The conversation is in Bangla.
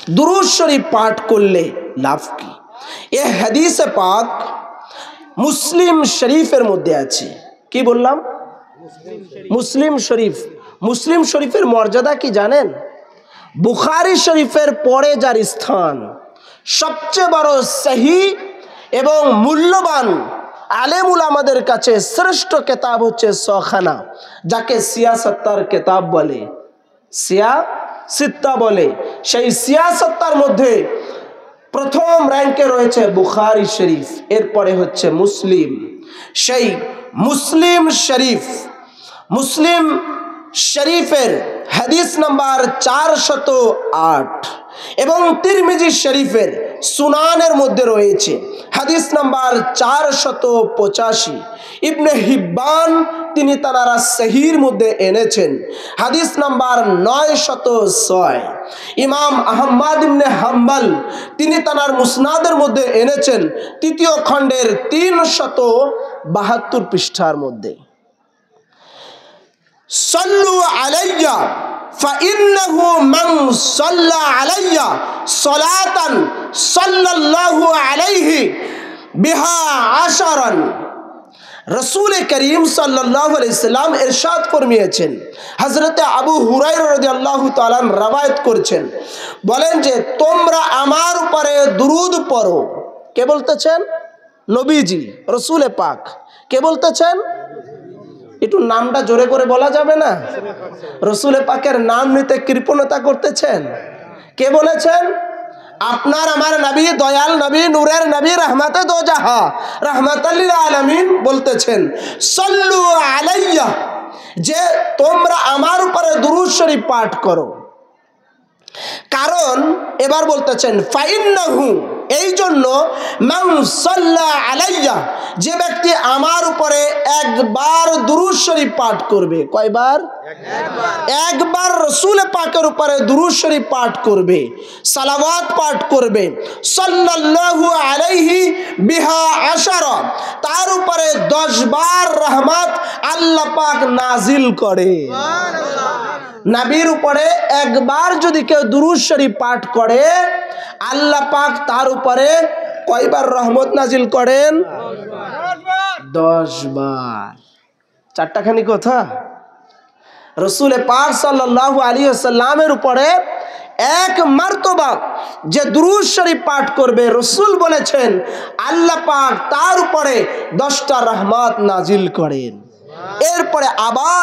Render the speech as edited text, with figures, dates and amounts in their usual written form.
दुरूद शरीफ पाठ करले लाभ की ये हदीस पाक मुस्लिम शरीफेर मध्य आछे कि बोललाम मुस्लिम शरीफेर मर्यादा कि जानेन बुखारी शरीफेर परे जार स्थान सबचेये बड़ सही एवं मूल्यवान आलेम उलामादेर काछे श्रेष्ठ किताब होच्छे सखाना जाके सियासत्तार किताब बोले सियासित्ता बोले सेई सियासत्तार मध्ये प्रथम रैंके रयेछे बुखारी शरीफ एरपरे होच्छे मुस्लिम सेई मुस्लिम शरीफेर हदीस नम्बर 408 एवं तिरमिजी शरीफेर सुनानेर मध्य रयेछे हदीस नम्बर 485 इब्ने हिब्बान तिनी तारा सहीर मध्य एनेछेन हदीस नम्बर 906 इमाम अहमद इब्ने हम्बल तिनी तार मुसनादेर मध्य एनेछेन तृतीय खंडेर 372 पृष्ठार मध्य सल्लु अलैया फ़इन्नहु मन सल्ला अलैया सलातन सल्लल्लाहु अलैहि बिहा आशरन रसूल करीम सल्लल्लाहु अलैहि वसल्लम इरशाद फरमिয়েছেন हजरत আবু হুরায়রা রাদিয়াল্লাহু তাআলা রওয়ায়াত করেছেন বলেন যে তোমরা আমার উপরে দুরূদ পড়ো কে বলতেছেন নবীজি রাসূল পাক কে বলতেছেন একটু নামটা জোরে করে বলা যাবে না রাসূল পাকের নাম নিতে কৃপণতা করতেছেন কে বলেছেন আপনার আমার নবী দয়াল নবী নূরের নবী रहमते दो जहां रहमतुल लिल आलामीन বলতেছেন सल्लु अलैया যে তোমরা আমার উপরে দুরূদ শরীফ পাঠ করো কারণ এবার বলতেছেন ফাইন্নাহু এই জন্য মান সাল্লা আলাইয়া যে ব্যক্তি আমার উপরে একবার দুরূদ শরীফ পাঠ করবে কয়বার একবার রাসূল পাকের উপরে দুরূদ শরীফ পাঠ করবে সালাওয়াত পাঠ করবে সাল্লাল্লাহু আলাইহি বিহা আশারা তার উপরে 10 বার রহমত আল্লাহ পাক নাজিল করে সুবহানাল্লাহ নবীর উপরে একবার যদি কেউ দুরূদ শরীফ পাঠ করে আল্লাহ পাক তার উপরে কয়বার রহমত নাজিল করেন 10 বার চারটাখানি কথা রাসূল পাক সাল্লাল্লাহু আলাইহি ওয়াসাল্লামের উপরে এক মারতবা যে দুরূদ শরীফ পাঠ করবে রাসূল বলেছেন আল্লাহ পাক তার উপরে 10টা রহমত নাজিল করেন এরপরে আবার